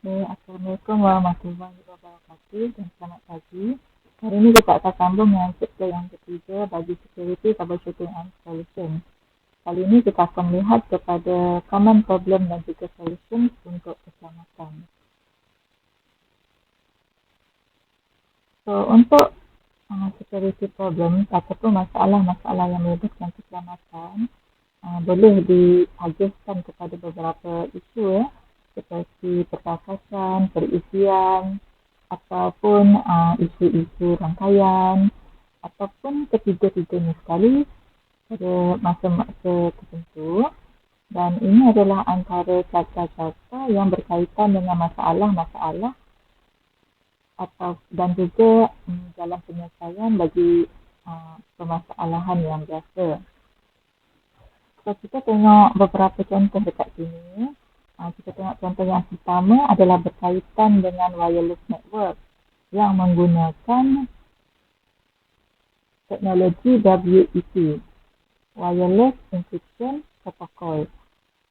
Assalamualaikum warahmatullahi wabarakatuh dan selamat pagi. Hari ini kita akan sambung dengan chapter yang ketiga bagi security troubleshooting and solution. Kali ini kita akan melihat kepada common problem dan juga solution untuk keselamatan. So, untuk security problem ataupun masalah-masalah yang melibatkan keselamatan boleh diagihkan kepada beberapa isu seperti perkakasan, perisian ataupun isu-isu rangkaian ataupun ketiga-tiganya sekali pada masa-masa tertentu, dan ini adalah antara carta-carta yang berkaitan dengan masalah-masalah atau dan juga dalam penyelesaian bagi permasalahan yang biasa. So, kita tengok beberapa contoh dekat sini. Kita tengok contoh yang pertama adalah berkaitan dengan wireless network yang menggunakan teknologi WEP, Wireless Encryption Protocol.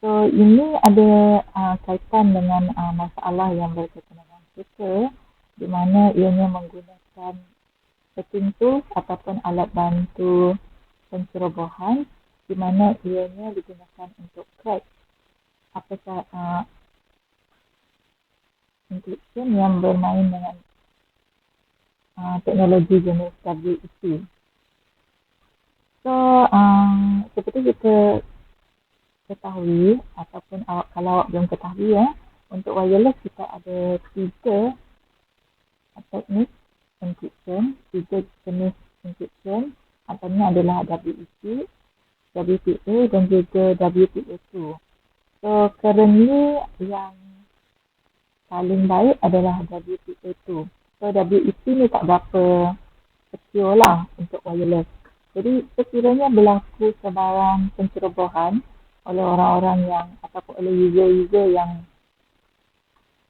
So, ini ada kaitan dengan masalah yang berkaitan dengan hacker, di mana ianya menggunakan hacking tools ataupun alat bantu pencerobohan, di mana ianya digunakan untuk crack encryption yang bermain dengan teknologi jenis WEP. So, seperti kita ketahui ataupun kalau awak belum ketahui untuk wireless kita ada 3 teknik encryption, 3 jenis encryption. Antaranya adalah WEP, WPA dan juga WPA2. So, currently yang paling baik adalah WPA2. So, WEP ni tak berapa secure lah untuk wireless. Jadi, sekiranya berlaku sebarang pencerobohan oleh orang-orang yang ataupun oleh user-user yang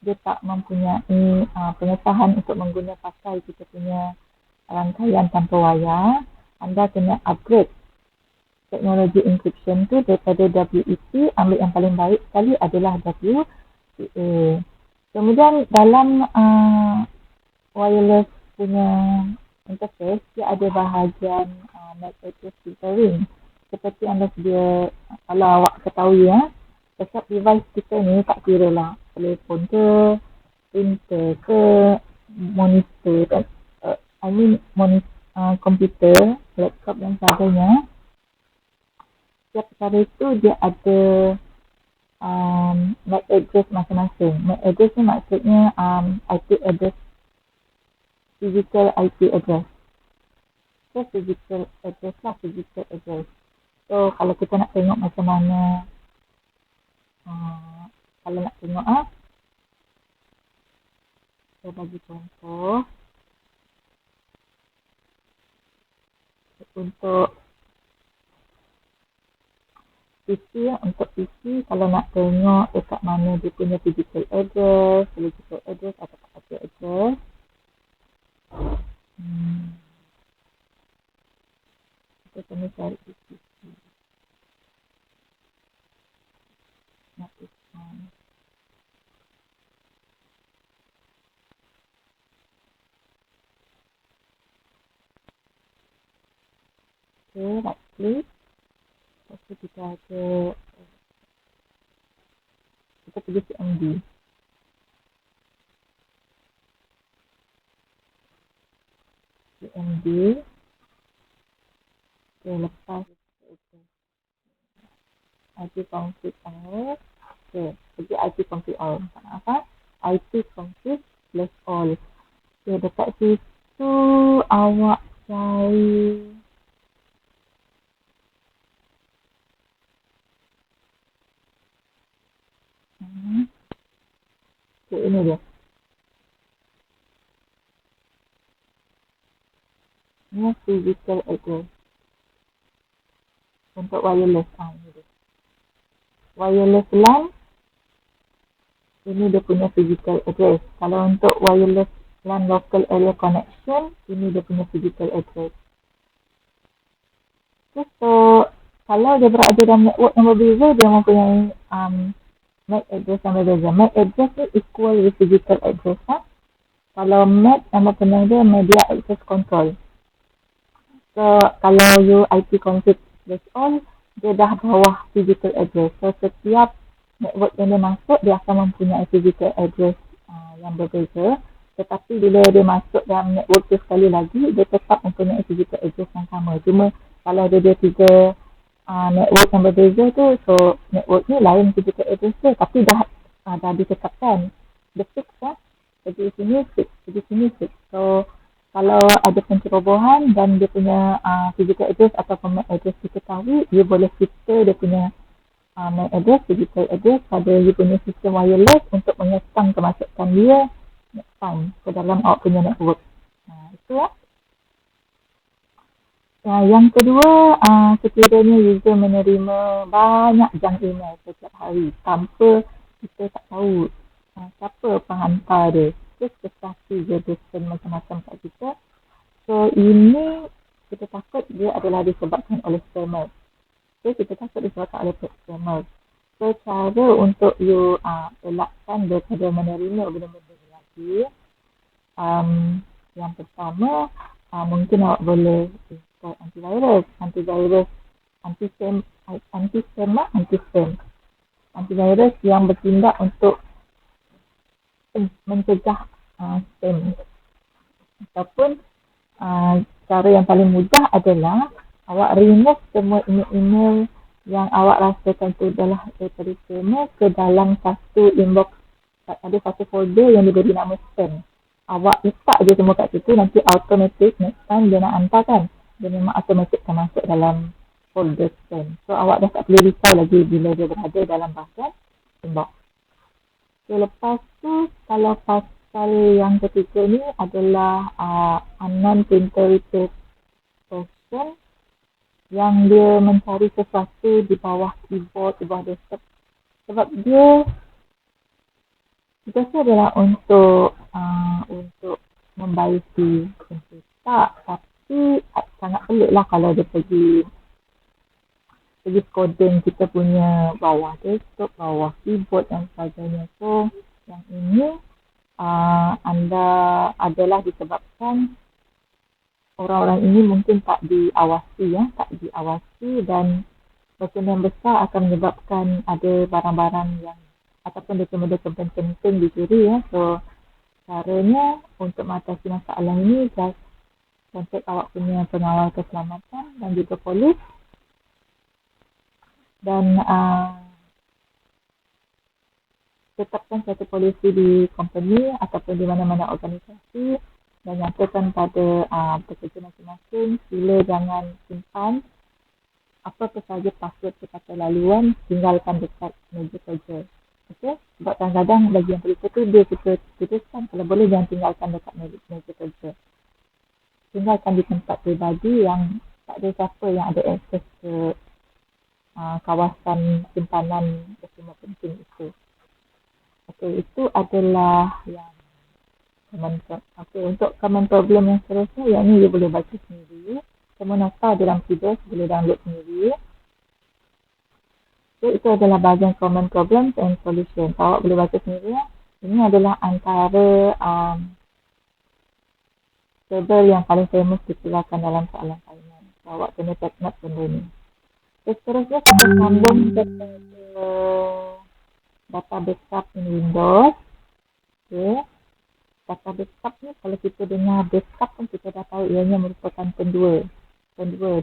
dia tak mempunyai pengetahuan untuk mengguna pakai kita punya rangkaian tanpa wayar, anda kena upgrade teknologi encryption tu daripada WEP, ambil yang paling baik sekali adalah WPA. Kemudian dalam wireless punya interface, dia ada bahagian MAC address filtering. Seperti anda sedia, kalau awak ketahui setiap device kita ni tak kira lah telefon ke, printer ke, monitor, komputer, laptop dan sebagainya. Setiap perkara itu dia ada MAC address masing-masing. MAC address ni maksudnya IP address, physical IP address. So, physical address. So, kalau kita nak tengok macam mana, kalau nak tengok saya bagi contoh. Untuk PC, kalau nak tengok dekat mana dia punya physical address atau IP address, kita kena cari di PC. Okay, right click. Lepas tu kita ada, kita pilih CMD. Okay, lepas IP config all. Okay, pergi IP config all. IP config plus all. Okay, dekat situ awak cari okay, ini dia. Ini physical address untuk wireless. Ini dia. Wireless LAN, ini dia punya physical address. Kalau untuk wireless LAN local area connection, ini dia punya physical address. Okay, so kalau dia berada dalam network yang berbeza, dia mempunyai MAC address yang berbeza. MAC address ni equal with physical address. Kalau MAC, nama penuh dia Media Access Control. So, kalau you IP config that's all, dia dah bawah physical address. So, setiap network yang dia masuk, dia akan mempunyai physical address yang berbeza. Tetapi bila dia masuk dalam network tu sekali lagi, dia tetap mempunyai physical address yang sama. Cuma kalau dia tiga network yang berbeza tu, so network ni lain physical address tu, tapi dah ditetapkan. Dia fix pergi sini fix, pergi sini fix. So kalau ada pencerobohan dan dia punya physical address ataupun MAC address diketahui, dia boleh filter dia punya MAC address, physical address pada dia punya sistem wireless untuk mengekang kemasukan dia next time ke dalam awak punya network. Itu lah. Yang kedua, sekiranya user menerima banyak junk email setiap hari tanpa kita tak tahu siapa penghantar dia. Terus prestasi dia desain macam-macam kat kita. So, ini kita takut dia adalah disebabkan oleh scammer. So, kita takut disebabkan oleh scammer. So, cara untuk you elakkan daripada menerima benda-benda lagi, yang pertama, mungkin awak boleh install antivirus, anti-spam. Antivirus yang bertindak untuk mencegah spam. Ataupun cara yang paling mudah adalah awak remove semua email-email yang awak rasakan tu adalah daripada scammer ke dalam satu inbox, ada satu folder yang diberi nama spam. Awak letak je semua kat situ, nanti automatic next time dia nak hantar kan, dia memang automatic akan masuk dalam folder spam. So awak dah tak perlu risau lagi bila dia berada dalam bahagian inbox. So lepas tu, kalau pasal yang ketiga ni adalah unknown printer representation, yang dia mencari sesuatu di bawah keyboard, di bawah desktop. Sebab dia tugasnya adalah untuk membaiki komputer, tapi sangat pelik lah kalau dia pergi coding kita punya bawah desktop, bawah keyboard dan sebagainya. So, yang ini anda adalah disebabkan orang-orang ini mungkin tak diawasi dan kemungkinan besar akan menyebabkan ada barang-barang yang ataupun dokumen-dokumen penting dicuri So caranya untuk mengatasi masalah ini, just contact awak punya pengawal keselamatan dan juga polis, dan tetapkan satu polisi di company ataupun di mana-mana organisasi dan nyatakan pada pekerja masing-masing, sila jangan simpan apa-apa saja password sekata laluan, tinggalkan dekat meja kerja. Okey? Sebab kadang-kadang bagi yang berita tu, dia kita putuskan kalau boleh jangan tinggalkan dekat meja kerja. Tinggalkan di tempat pribadi yang tak ada siapa yang ada akses ke kawasan simpanan dokumen penting itu. Okey, itu adalah yang untuk common problem yang seterusnya, yang ni dia boleh baca sendiri. Semua nota dalam PDF boleh download sendiri. So, itu adalah bahagian common problems and solution. Awak boleh baca sendiri. Ini adalah antara table yang paling famous dikeluarkan dalam soalan saingan. So, awak kena take note benda ni. So, seterusnya kita sambung kepada data backup in Windows. Okay. Data backup ni, kalau kita dengar backup pun kita dah tahu ianya merupakan pendua,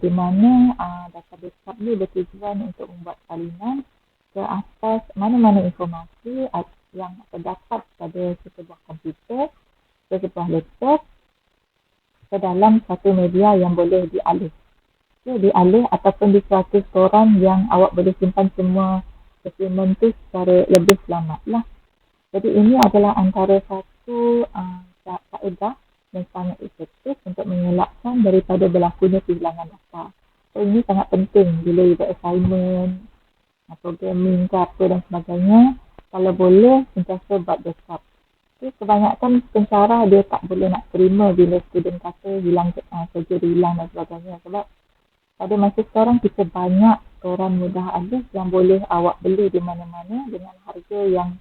di mana data backup ni bertujuan untuk membuat salinan ke atas mana-mana informasi yang terdapat pada sebuah komputer, sebuah laptop, ke dalam satu media yang boleh dialih. Dialih ataupun di suatu storan yang awak boleh simpan semua dokumen tu secara lebih selamat lah. Jadi ini adalah antara satu kaedah yang sangat efektif untuk mengelakkan daripada berlakunya kehilangan data. So ini sangat penting bila you buat assignment, programming ke apa dan sebagainya. Kalau boleh, sentiasa buat backup. Okay, kebanyakan pencara dia tak boleh nak terima bila student kata hilang kerja dia hilang dan sebagainya. Sebab pada masa sekarang kita banyak storan mudah alih yang boleh awak beli di mana-mana dengan harga yang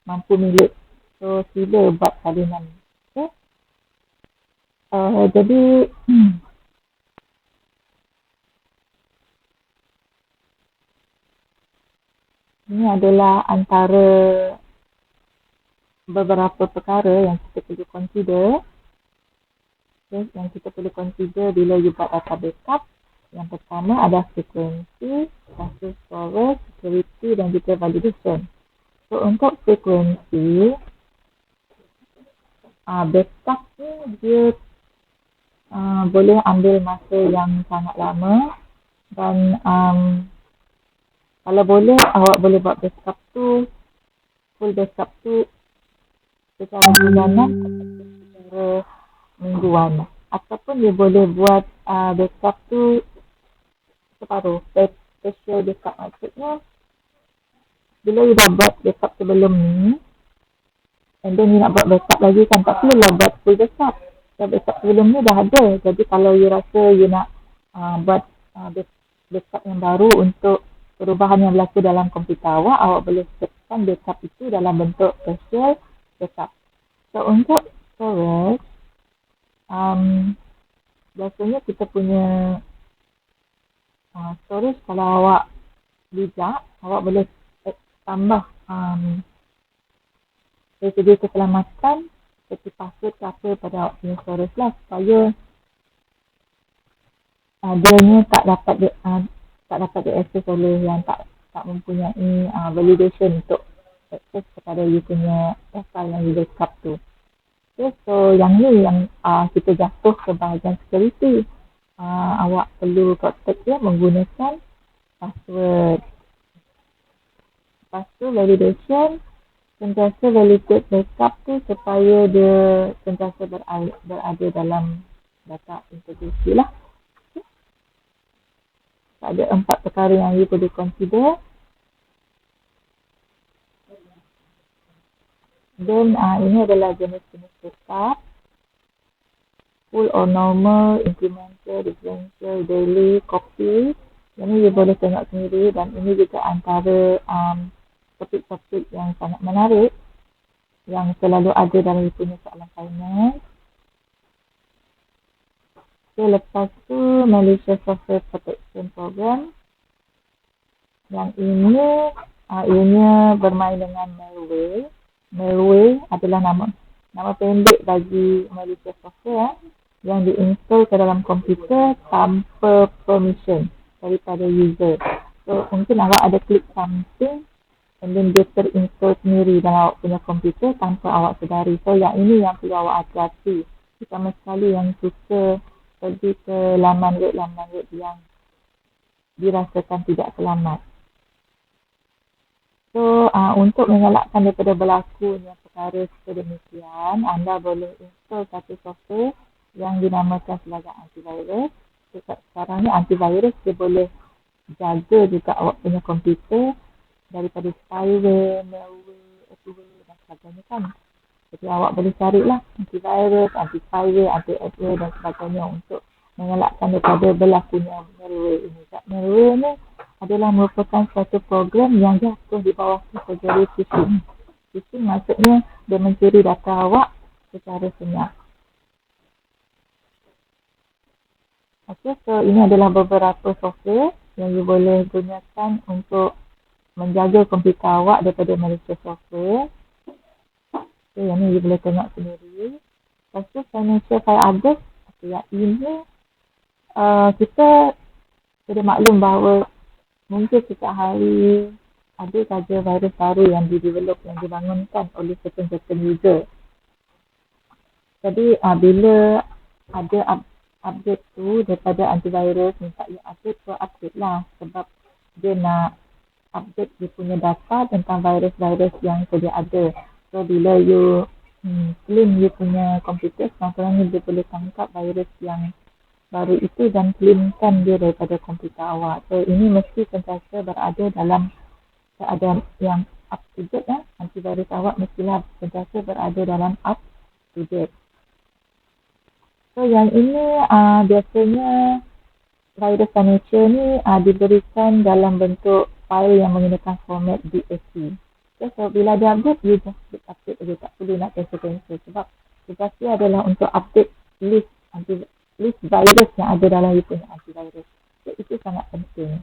mampu milik. So, sila buat salinan. Okay? Jadi, ini adalah antara beberapa perkara yang kita perlu consider. Okay, yang kita perlu consider bila you buat data backup. Yang pertama adalah frekuensi, kasus storage, security dan juga validation. So, untuk frekuensi, backup ni dia boleh ambil masa yang sangat lama dan kalau boleh awak boleh buat backup tu, full backup tu secara bulanan ataupun secara mingguan, ataupun dia boleh buat backup tu separuh, special backup. Maksudnya bila you dah buat backup sebelum ni and then you nak buat backup lagi kan, tak perlulah buat full backup. Backup sebelum ni dah ada, jadi kalau you rasa you nak buat backup yang baru untuk perubahan yang berlaku dalam komputer awak boleh setkan backup itu dalam bentuk special backup. So, untuk storage, biasanya kita punya storage kalau awak bijak, awak boleh tambah dari segi keselamatan seperti password ke apa pada awak punya storage lah, supaya adanya tak dapat diakses oleh yang tak mempunyai validation untuk akses kepada you punya file yang you backup tu. Okay, so yang ni yang kita jatuh ke bahagian security. Awak perlu protect dia menggunakan password. Lepas tu validation, sentiasa validate backup tu supaya dia sentiasa berada dalam data integrity lah. Okay. Ada 4 perkara yang you perlu consider. Dan ini adalah jenis-jenis backup. Full or normal, incremental, differential, daily, copy. Ini you boleh tengok sendiri dan ini juga antara topik-topik yang sangat menarik yang selalu ada dalam you punya soalan finance. Okay, lepas tu Malaysia Software Protection Program. Yang ini ianya bermain dengan malware. Malware adalah nama pendek bagi Malaysia Software yang diinstal ke dalam komputer tanpa permission daripada user. So, mungkin awak ada klik something and then dia terinstall sendiri dalam awak punya komputer tanpa awak sedari. So, yang ini yang perlu awak hati-hati. Terutama sekali yang suka pergi ke laman web yang dirasakan tidak selamat. So, untuk mengelakkan daripada berlakunya perkara sedemikian, anda boleh install satu software yang dinamakan sebagai antivirus. Sekarang ni antivirus dia boleh jaga juga awak punya komputer daripada spyware, malware, adware dan sebagainya kan. Jadi awak boleh carilah antivirus, anti-spyware, anti-adware dan sebagainya untuk mengelakkan daripada berlakunya malware ini. Malware ni adalah merupakan satu program yang jatuh di bawah kategori phishing. Phishing maksudnya dia mencuri data awak secara senyap. Okay, so ini adalah beberapa software yang you boleh gunakan untuk menjaga komputer awak daripada malicious software. Okay, yang ni you boleh tengok sendiri. Lepas tu financial file update. Okay, yang ini kita sudah maklum bahawa mungkin setiap hari ada saja virus baru yang didevelop, yang dibangunkan oleh certain user. Jadi bila ada update tu daripada antivirus minta you update, so update lah sebab dia nak update dia punya data tentang virus-virus yang sedia ada. So bila you clean you punya komputer, sekarang dia boleh tangkap virus yang baru itu dan cleankan dia daripada komputer awak. So ini mesti sentiasa berada dalam keadaan yang up to date ya. Antivirus awak mestilah sentiasa berada dalam up to date. So yang ini biasanya virus signature ni diberikan dalam bentuk file yang menggunakan format DSC. Okay, so bila dia update, you just click update saja, tak perlu nak cancel sebab tugas dia adalah untuk update list virus yang ada dalam you punya antivirus. So, itu sangat penting.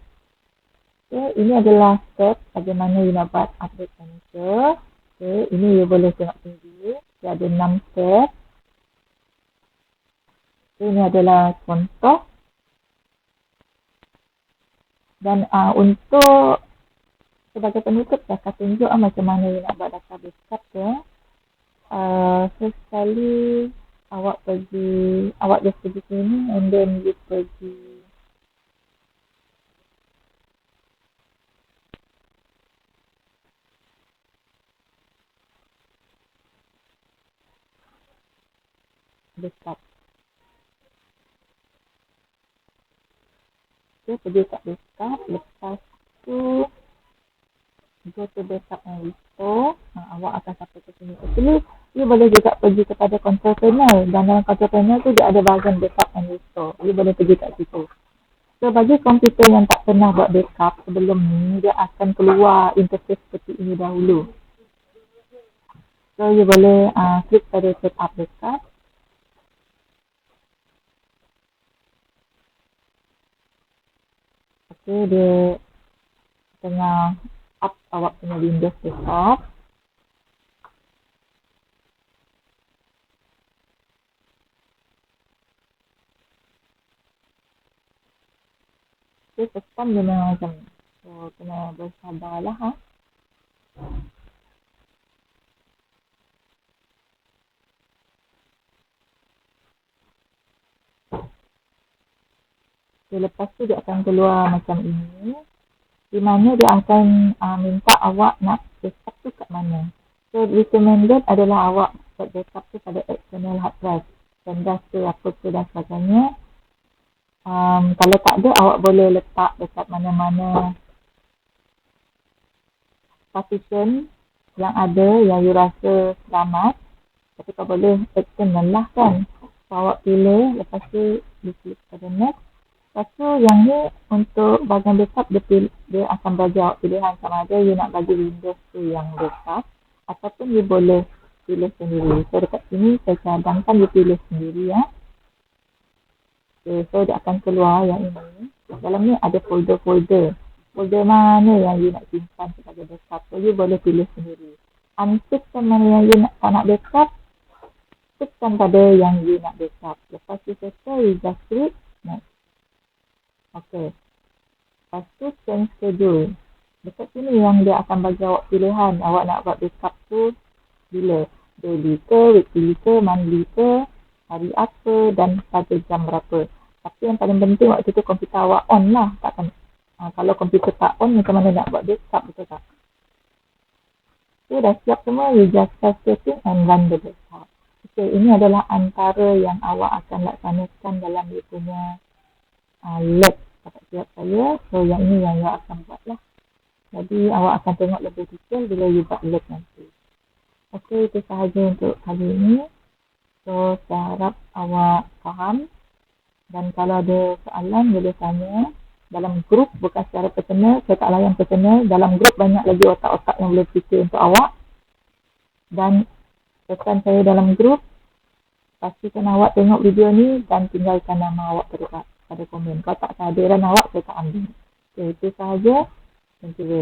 Okay, ini adalah step bagaimana you nak buat update signature. Okay, ini you boleh tengok sendiri. Dia ada 6 step. Okay, ini adalah contoh. Dan untuk sebagai penutup, saya akan tunjuk macam mana you nak buat data backup ya. Sekali awak just pergi sini and then you pergi backup. Okay, pergi kat backup, lepas tu go to backup and restore. Awak akan sampai ke sini. Actually, you boleh juga pergi kepada control panel, dan dalam control panel tu dia ada bahagian backup and restore. You boleh pergi kat situ. So, bagi komputer yang tak pernah buat backup sebelum ni, dia akan keluar interface seperti ini dahulu. So, you boleh klik pada setup backup. Okay, dia tengah up awak punya Windows desktop. Okay, sistem dia memang macam ni. So, kena bersabarlah ha. Okay, lepas tu dia akan keluar macam ini. Di mana dia akan minta awak nak backup tu kat mana. So, recommended adalah awak buat backup tu pada external hard drive. Pendas tu, apa tu dan sebagainya. Kalau tak ada, awak boleh letak dekat mana-mana partition yang ada yang you rasa selamat. Tapi kalau boleh external lah kan. So, awak pilih, lepas tu you klik pada next. Lepas tu yang ni untuk bahagian backup dia akan bagi awak pilihan sama ada you nak bagi Windows tu yang backup ataupun you boleh pilih sendiri. So dekat sini saya cadangkan you pilih sendiri ya. Okay, so dia akan keluar yang ini. Dalam ni ada folder-folder. Folder mana yang you nak simpan sebagai backup. So you boleh pilih sendiri. Untickkan mana yang you tak nak backup. Tickkan pada yang you nak backup. Lepas you settle, you just klik next. Okey. Lepas tu change schedule. Dekat sini yang dia akan bagi awak pilihan. Awak nak buat backup tu bila? Daily ke, weekly ke, monthly ke, hari apa dan pada jam berapa. Tapi yang paling penting waktu tu komputer awak on lah. Takkan, kalau komputer tak on, macam mana nak buat backup, betul tak? Okay, dah siap semua. You just press setting and run the backup. Okay, ini adalah antara yang awak akan laksanakan dalam dia punya lab. Tak siap saya. So yang ini yang awak akan buat lah. Jadi awak akan tengok lebih detail bila you buat lab nanti. Okey, itu sahaja untuk kali ini. So saya harap awak faham. Dan kalau ada soalan boleh tanya dalam grup, bukan secara personal. Saya tak layan personal. Dalam grup banyak lagi otak-otak yang boleh fikir untuk awak. Dan pesan saya dalam grup, pastikan awak tengok video ni dan tinggalkan nama awak pada komen. Kalau tak kehadiran awak, saya tak ambil. Okay, itu sahaja. Thank you very much.